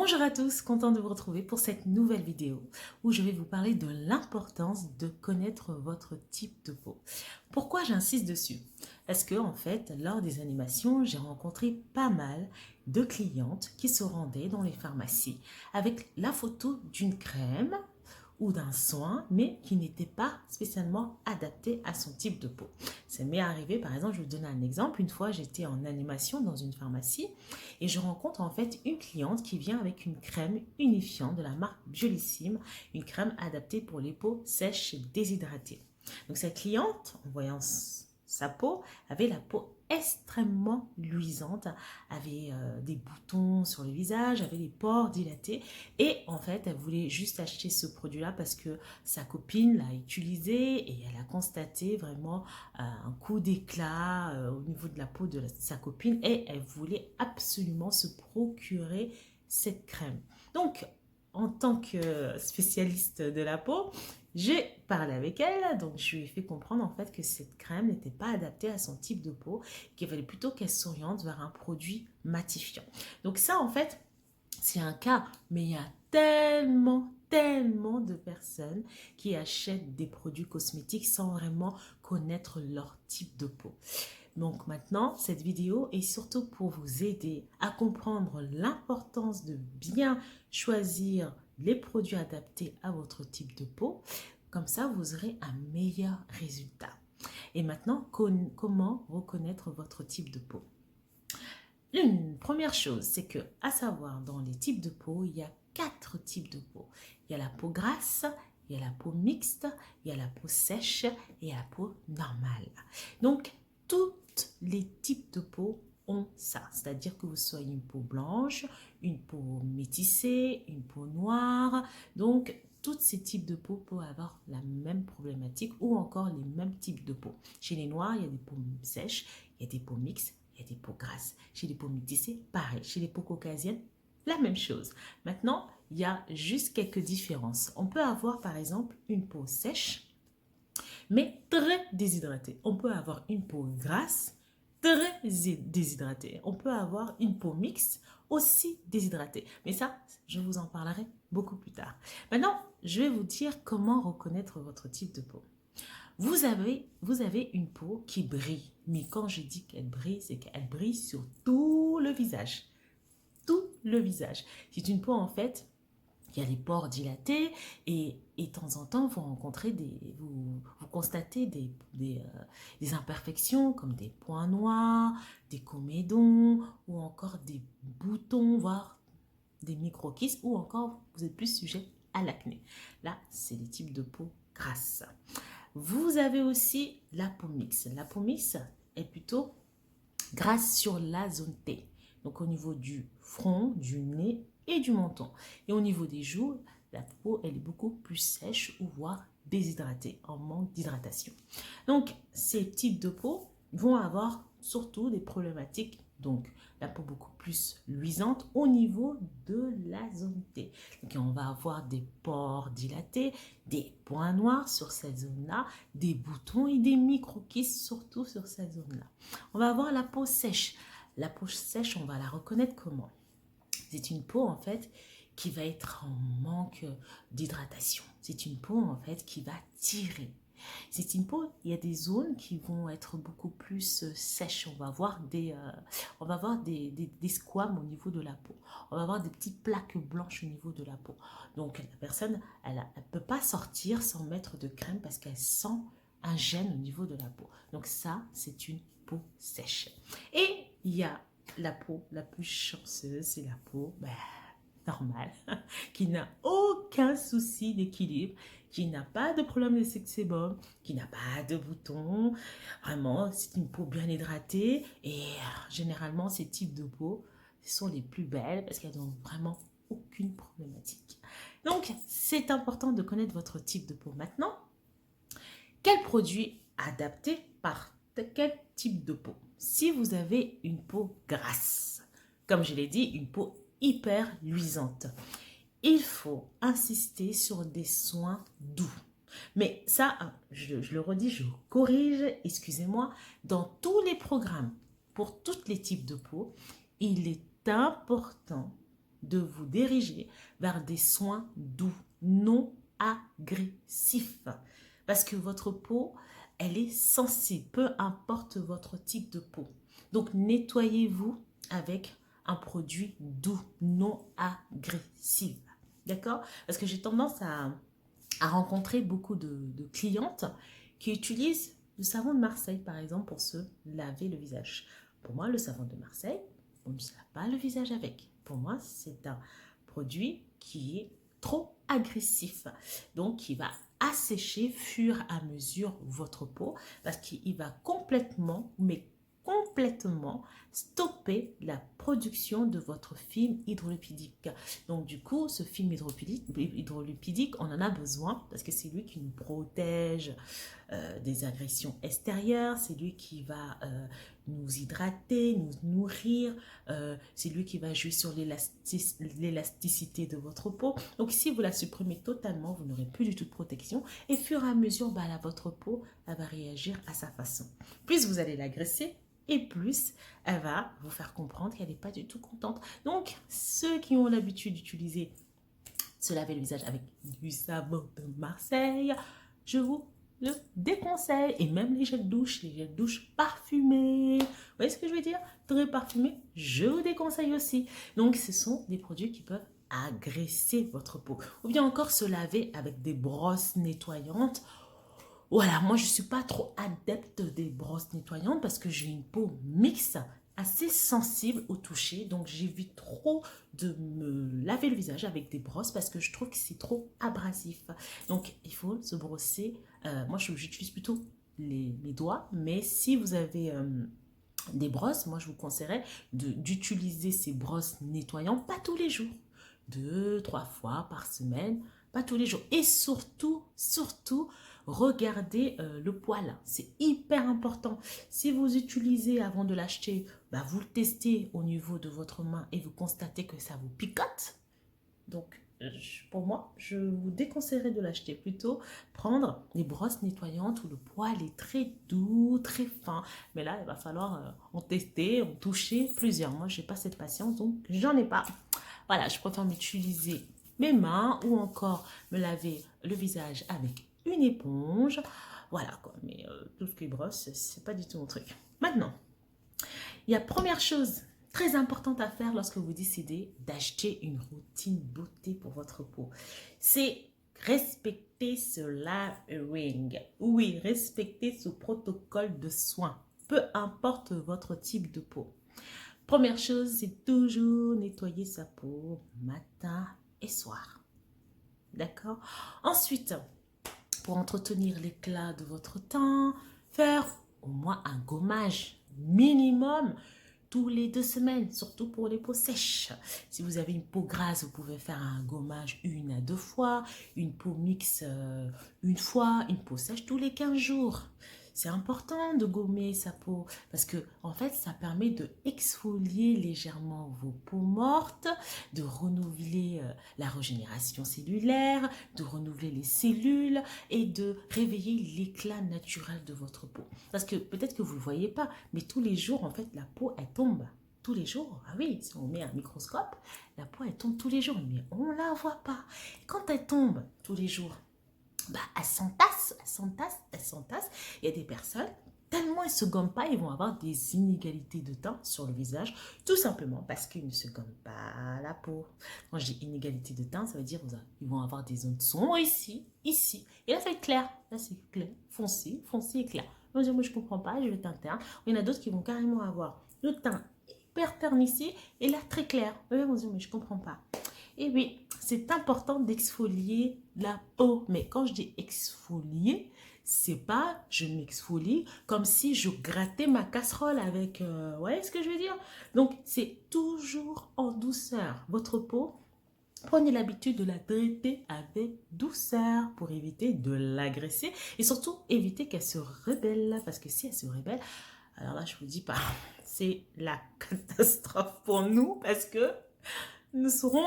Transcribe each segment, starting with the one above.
Bonjour à tous, content de vous retrouver pour cette nouvelle vidéo où je vais vous parler de l'importance de connaître votre type de peau. Pourquoi j'insiste dessus? Parce que en fait, lors des animations, j'ai rencontré pas mal de clientes qui se rendaient dans les pharmacies avec la photo d'une crème ou d'un soin, mais qui n'était pas spécialement adapté à son type de peau. Ça m'est arrivé, par exemple, je vais vous donner un exemple. Une fois, j'étais en animation dans une pharmacie et je rencontre en fait une cliente qui vient avec une crème unifiante de la marque Biolissime, une crème adaptée pour les peaux sèches et déshydratées. Donc cette cliente, en voyant sa peau, avait la peau extrêmement luisante, avait des boutons sur le visage, avait les pores dilatés et en fait elle voulait juste acheter ce produit là parce que sa copine l'a utilisé et elle a constaté vraiment un coup d'éclat au niveau de la peau de sa copine et elle voulait absolument se procurer cette crème. Donc en tant que spécialiste de la peau, j'ai parlé avec elle, donc je lui ai fait comprendre en fait que cette crème n'était pas adaptée à son type de peau, qu'il fallait plutôt qu'elle s'oriente vers un produit matifiant. Donc ça en fait, c'est un cas, mais il y a tellement de personnes qui achètent des produits cosmétiques sans vraiment connaître leur type de peau. Donc maintenant, cette vidéo est surtout pour vous aider à comprendre l'importance de bien choisir les produits adaptés à votre type de peau. Comme ça, vous aurez un meilleur résultat. Et maintenant, comment reconnaître votre type de peau? Une première chose, c'est que, à savoir, dans les types de peau, il y a 4 types de peau. Il y a la peau grasse, il y a la peau mixte, il y a la peau sèche et il y a la peau normale. Donc, tous les types de peau ont ça. C'est-à-dire que vous soyez une peau blanche, une peau métissée, une peau noire. Donc, tous ces types de peau peuvent avoir la même problématique ou encore les mêmes types de peau. Chez les noirs, il y a des peaux sèches, il y a des peaux mixtes, il y a des peaux grasses. Chez les peaux métissées, pareil. Chez les peaux caucasiennes, la même chose. Maintenant, il y a juste quelques différences. On peut avoir par exemple une peau sèche, mais très déshydratée. On peut avoir une peau grasse, très déshydratée. On peut avoir une peau mixte, aussi déshydratée. Mais ça, je vous en parlerai beaucoup plus tard. Maintenant, je vais vous dire comment reconnaître votre type de peau. Vous avez une peau qui brille. Mais quand je dis qu'elle brille, c'est qu'elle brille sur tout le visage. Tout le visage. C'est une peau en fait, il y a les pores dilatés et de temps en temps, vous constatez des imperfections comme des points noirs, des comédons ou encore des boutons, voire des micro-kystes ou encore vous êtes plus sujet à l'acné. Là, c'est les types de peau grasse. Vous avez aussi la peau mixte. La peau mixte est plutôt grasse sur la zone T. Donc au niveau du front, du nez et du menton. Et au niveau des joues, la peau elle est beaucoup plus sèche ou voire déshydratée, en manque d'hydratation. Donc ces types de peau vont avoir surtout des problématiques, donc la peau beaucoup plus luisante au niveau de la zone T. Donc on va avoir des pores dilatés, des points noirs sur cette zone-là, des boutons et des micro-kystes surtout sur cette zone-là. On va avoir la peau sèche. La peau sèche, on va la reconnaître comment? C'est une peau en fait qui va être en manque d'hydratation. C'est une peau en fait qui va tirer. C'est une peau, il y a des zones qui vont être beaucoup plus sèches. On va avoir des squames au niveau de la peau. On va avoir des petites plaques blanches au niveau de la peau. Donc la personne, elle ne peut pas sortir sans mettre de crème parce qu'elle sent un gêne au niveau de la peau. Donc ça, c'est une peau sèche. Et il y a la peau la plus chanceuse, c'est la peau normale, qui n'a aucun souci d'équilibre, qui n'a pas de problème de sébum, qui n'a pas de boutons. Vraiment, c'est une peau bien hydratée et généralement, ces types de peau sont les plus belles parce qu'elles n'ont vraiment aucune problématique. Donc, c'est important de connaître votre type de peau. Maintenant, quel produit adapté par quel type de peau? Si vous avez une peau grasse, comme je l'ai dit, une peau hyper luisante, il faut insister sur des soins doux. Mais ça, je le redis, je corrige, excusez-moi, dans tous les programmes, pour tous les types de peau, il est important de vous diriger vers des soins doux, non agressifs. Parce que votre peau, elle est sensible, peu importe votre type de peau. Donc, nettoyez-vous avec un produit doux, non agressif. D'accord? Parce que j'ai tendance à rencontrer beaucoup de clientes qui utilisent le savon de Marseille, par exemple, pour se laver le visage. Pour moi, le savon de Marseille, on ne se lave pas le visage avec. Pour moi, c'est un produit qui est trop agressif. Donc, qui va assécher fur et à mesure votre peau parce qu'il va complètement, mais complètement stopper la production de votre film hydrolipidique. Donc du coup, ce film hydrolipidique, on en a besoin parce que c'est lui qui nous protège des agressions extérieures, c'est lui qui va nous hydrater, nous nourrir, c'est lui qui va jouer sur l'élasticité de votre peau. Donc si vous la supprimez totalement, vous n'aurez plus du tout de protection et au fur et à mesure, votre peau elle va réagir à sa façon. Plus vous allez l'agresser, et plus elle va vous faire comprendre qu'elle n'est pas du tout contente. Donc, ceux qui ont l'habitude d'utiliser se laver le visage avec du savon de Marseille, je vous le déconseille. Et même les gels de douche parfumés. Vous voyez ce que je veux dire? Très parfumés, je vous déconseille aussi. Donc, ce sont des produits qui peuvent agresser votre peau. Ou bien encore se laver avec des brosses nettoyantes. Voilà, moi je ne suis pas trop adepte des brosses nettoyantes parce que j'ai une peau mixte, assez sensible au toucher. Donc j'évite trop de me laver le visage avec des brosses parce que je trouve que c'est trop abrasif. Donc il faut se brosser. Moi j'utilise plutôt les doigts, mais si vous avez des brosses, moi je vous conseillerais d'utiliser ces brosses nettoyantes, pas tous les jours, 2-3 fois par semaine, pas tous les jours. Et surtout, regardez le poil. C'est hyper important. Si vous utilisez avant de l'acheter, vous le testez au niveau de votre main et vous constatez que ça vous picote. Donc, pour moi, je vous déconseillerais de l'acheter. Plutôt prendre les brosses nettoyantes où le poil est très doux, très fin. Mais là, il va falloir en tester, en toucher plusieurs. Moi, je n'ai pas cette patience, donc j'en ai pas. Voilà, je préfère m'utiliser mes mains ou encore me laver le visage avec une éponge. Voilà quoi, mais tout ce qui est brosse, c'est pas du tout mon truc. Maintenant, il y a première chose très importante à faire lorsque vous décidez d'acheter une routine beauté pour votre peau. C'est respecter ce layering. Oui, respecter ce protocole de soins. Peu importe votre type de peau. Première chose, c'est toujours nettoyer sa peau matin et soir. D'accord? Ensuite, pour entretenir l'éclat de votre teint, faire au moins un gommage minimum tous les 2 semaines, surtout pour les peaux sèches. Si vous avez une peau grasse, vous pouvez faire un gommage 1 à 2 fois, une peau mixte une fois, une peau sèche tous les 15 jours. C'est important de gommer sa peau parce que en fait, ça permet de exfolier légèrement vos peaux mortes, de renouveler la régénération cellulaire, de renouveler les cellules et de réveiller l'éclat naturel de votre peau. Parce que peut-être que vous ne le voyez pas, mais tous les jours, en fait, la peau, elle tombe. Tous les jours, ah oui, si on met un microscope, la peau, elle tombe tous les jours, mais on ne la voit pas. Quand elle tombe tous les jours, elle s'entasse, elle s'entasse, elle s'entasse. Il y a des personnes, tellement elles ne se gomment pas, ils vont avoir des inégalités de teint sur le visage, tout simplement parce qu'ils ne se gomment pas la peau. Quand j'ai inégalité de teint, ça veut dire qu'ils vont avoir des zones sombres ici, ici. Et là, ça va être clair. Là, c'est clair, foncé, foncé et clair. Ils vont dire, moi, je ne comprends pas, j'ai le teint terne. Il y en a d'autres qui vont carrément avoir le teint hyper terne ici et là, très clair. Eux, ils vont dire, mais je ne comprends pas. Et oui, c'est important d'exfolier la peau. Mais quand je dis exfolier, c'est pas je m'exfolie comme si je grattais ma casserole avec... vous voyez ce que je veux dire? Donc, c'est toujours en douceur. Votre peau, prenez l'habitude de la traiter avec douceur pour éviter de l'agresser et surtout éviter qu'elle se rebelle. Parce que si elle se rebelle, alors là, je vous dis pas, c'est la catastrophe pour nous parce que nous serons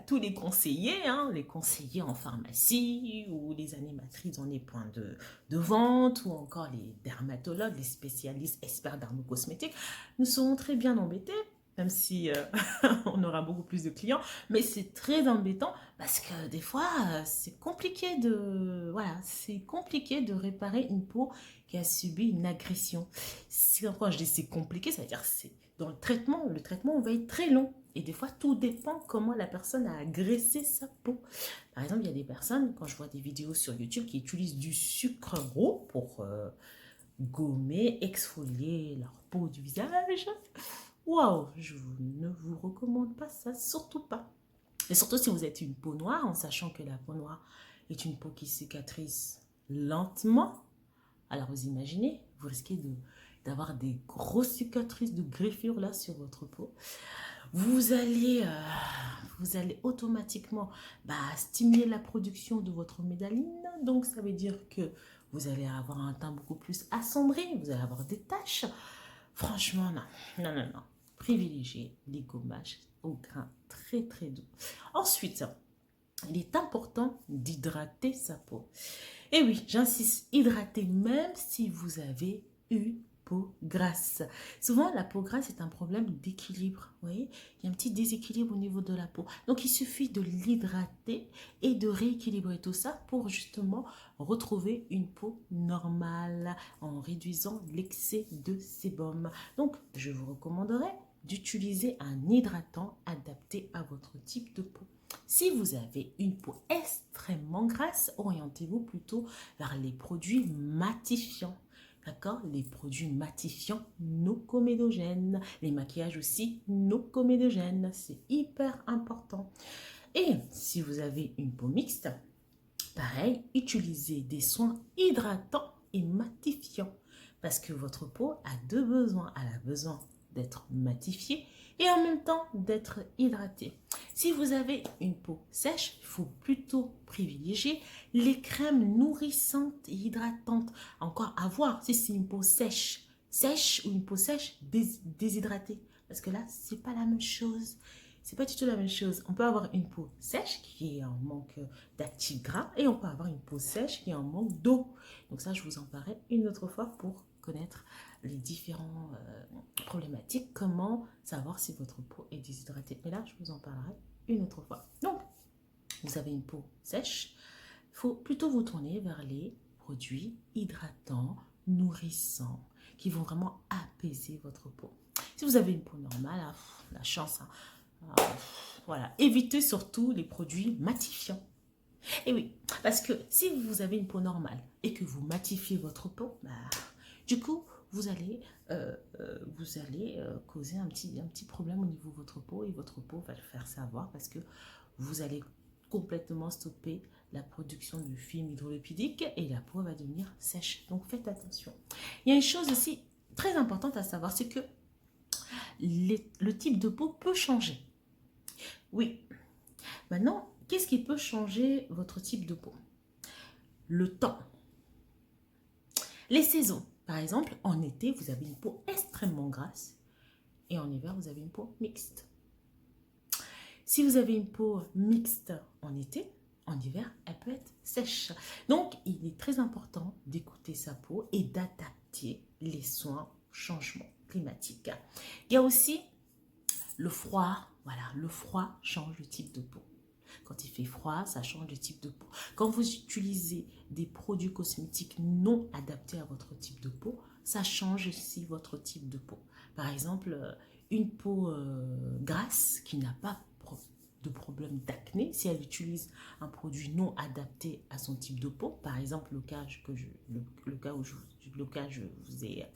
tous les conseillers, les conseillers en pharmacie ou les animatrices dans les points de vente ou encore les dermatologues, les spécialistes experts dermocosmétiques. Nous serons très bien embêtés même si on aura beaucoup plus de clients, mais c'est très embêtant parce que des fois, c'est compliqué de, voilà, c'est compliqué de réparer une peau qui a subi une agression. Quand je dis c'est compliqué, ça veut dire c'est dans le traitement va être très long. Et des fois, tout dépend comment la personne a agressé sa peau. Par exemple, il y a des personnes, quand je vois des vidéos sur YouTube, qui utilisent du sucre roux pour gommer, exfolier leur peau du visage. Waouh, ne vous recommande pas ça, surtout pas. Et surtout si vous êtes une peau noire, en sachant que la peau noire est une peau qui cicatrise lentement. Alors vous imaginez, vous risquez d'avoir des grosses cicatrices de griffures là sur votre peau. Vous allez automatiquement stimuler la production de votre médaline. Donc ça veut dire que vous allez avoir un teint beaucoup plus assombri, vous allez avoir des taches. Franchement, non, non, non, non. Privilégiez les gommages au grain très très doux. Ensuite, il est important d'hydrater sa peau. Et oui, j'insiste, hydrater même si vous avez une peau grasse. Souvent, la peau grasse est un problème d'équilibre. Vous voyez, il y a un petit déséquilibre au niveau de la peau. Donc, il suffit de l'hydrater et de rééquilibrer tout ça pour justement retrouver une peau normale en réduisant l'excès de sébum. Donc, je vous recommanderais d'utiliser un hydratant adapté à votre type de peau. Si vous avez une peau extrêmement grasse, orientez-vous plutôt vers les produits matifiants. D'accord? Les produits matifiants non comédogènes. Les maquillages aussi non comédogènes. C'est hyper important. Et si vous avez une peau mixte, pareil, utilisez des soins hydratants et matifiants. Parce que votre peau a deux besoins. Elle a besoin d'être matifiée et en même temps d'être hydratée. Si vous avez une peau sèche, il faut plutôt privilégier les crèmes nourrissantes et hydratantes. Encore à voir si c'est une peau sèche ou une peau sèche déshydratée. Parce que là, c'est pas la même chose. C'est pas du tout la même chose. On peut avoir une peau sèche qui est en manque d'actifs gras et on peut avoir une peau sèche qui est en manque d'eau. Donc ça, je vous en parlerai une autre fois pour connaître les différentes problématiques, comment savoir si votre peau est déshydratée. Mais là, je vous en parlerai une autre fois. Donc, vous avez une peau sèche, il faut plutôt vous tourner vers les produits hydratants, nourrissants, qui vont vraiment apaiser votre peau. Si vous avez une peau normale, la chance, hein, voilà, évitez surtout les produits matifiants. Et oui, parce que si vous avez une peau normale et que vous matifiez votre peau, du coup, vous allez causer un petit problème au niveau de votre peau et votre peau va le faire savoir parce que vous allez complètement stopper la production du film hydrolipidique et la peau va devenir sèche. Donc, faites attention. Il y a une chose aussi très importante à savoir, c'est que le type de peau peut changer. Oui. Maintenant, qu'est-ce qui peut changer votre type de peau? Le temps. Les saisons. Par exemple, en été, vous avez une peau extrêmement grasse et en hiver, vous avez une peau mixte. Si vous avez une peau mixte en été, en hiver, elle peut être sèche. Donc, il est très important d'écouter sa peau et d'adapter les soins aux changements climatiques. Il y a aussi le froid. Voilà, le froid change le type de peau. Quand il fait froid, ça change le type de peau. Quand vous utilisez des produits cosmétiques non adaptés à votre type de peau, ça change aussi votre type de peau. Par exemple, une peau grasse qui n'a pas de problème d'acné, si elle utilise un produit non adapté à son type de peau, par exemple le cas je vous ai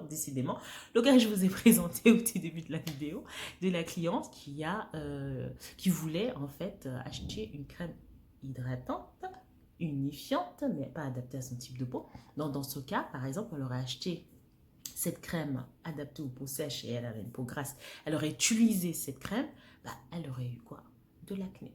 décidément le cas que je vous ai présenté au tout début de la vidéo de la cliente qui voulait en fait acheter une crème hydratante unifiante mais pas adaptée à son type de peau. Donc dans ce cas, par exemple, elle aurait acheté cette crème adaptée aux peaux sèches et elle avait une peau grasse, elle aurait utilisé cette crème, elle aurait eu quoi? De l'acné.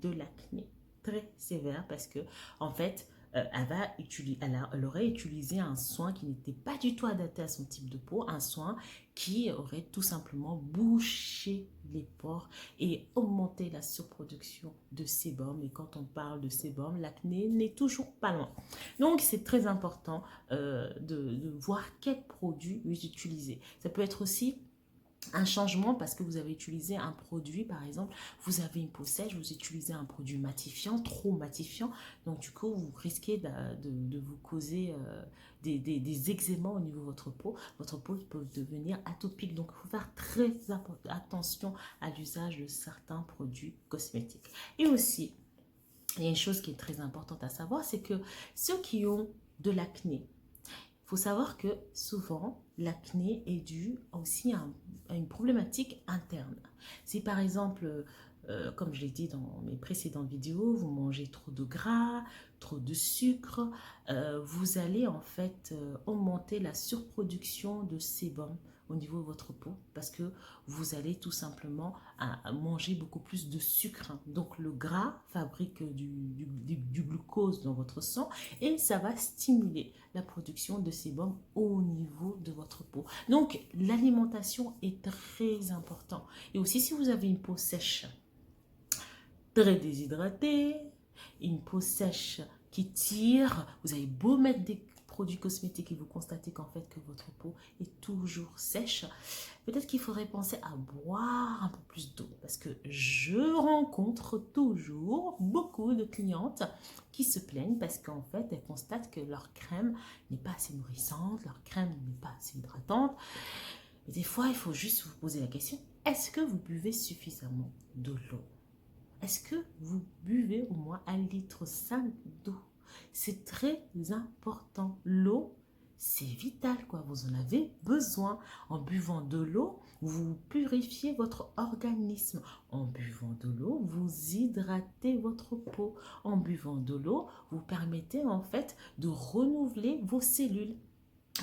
De l'acné très sévère parce que en fait, elle aurait utilisé un soin qui n'était pas du tout adapté à son type de peau, un soin qui aurait tout simplement bouché les pores et augmenté la surproduction de sébum. Et quand on parle de sébum, l'acné n'est toujours pas loin. Donc, c'est très important de voir quel produit vous utilisez. Ça peut être aussi un changement parce que vous avez utilisé un produit, par exemple, vous avez une peau sèche, vous utilisez un produit matifiant, trop matifiant, donc du coup, vous risquez de vous causer des eczémas au niveau de votre peau peut devenir atopique, donc il faut faire très attention à l'usage de certains produits cosmétiques. Et aussi, il y a une chose qui est très importante à savoir, c'est que ceux qui ont de l'acné, il faut savoir que souvent, l'acné est dû aussi à une problématique interne. Si par exemple, comme je l'ai dit dans mes précédentes vidéos, vous mangez trop de gras, trop de sucre, vous allez en fait augmenter la surproduction de sébum au niveau de votre peau parce que vous allez tout simplement à manger beaucoup plus de sucre. Donc le gras fabrique du glucose dans votre sang et ça va stimuler la production de sébum au niveau de votre peau. Donc l'alimentation est très importante. Et aussi si vous avez une peau sèche, très déshydratée, une peau sèche qui tire, vous avez beau mettre des produits cosmétiques et vous constatez qu'en fait que votre peau est toujours sèche, peut-être qu'il faudrait penser à boire un peu plus d'eau parce que je rencontre toujours beaucoup de clientes qui se plaignent parce qu'en fait elles constatent que leur crème n'est pas assez nourrissante, leur crème n'est pas assez hydratante. Et des fois il faut juste vous poser la question, est-ce que vous buvez suffisamment de l'eau? Est-ce que vous buvez au moins 1,5 litre d'eau? C'est très important. L'eau, c'est vital, quoi. Vous en avez besoin. En buvant de l'eau, vous purifiez votre organisme. En buvant de l'eau, vous hydratez votre peau. En buvant de l'eau, vous permettez en fait de renouveler vos cellules.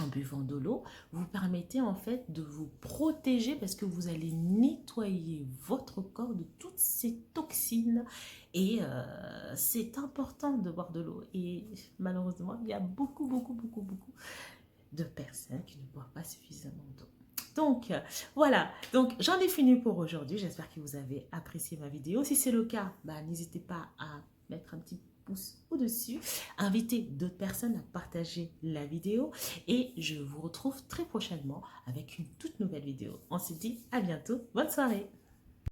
En buvant de l'eau, vous permettez en fait de vous protéger parce que vous allez nettoyer votre corps de toutes ces toxines et c'est important de boire de l'eau et malheureusement il y a beaucoup de personnes qui ne boivent pas suffisamment d'eau. Donc voilà, donc j'en ai fini pour aujourd'hui, j'espère que vous avez apprécié ma vidéo. Si c'est le cas, bah, n'hésitez pas à mettre un petit pouce au-dessus, invitez d'autres personnes à partager la vidéo et je vous retrouve très prochainement avec une toute nouvelle vidéo. On se dit à bientôt, bonne soirée.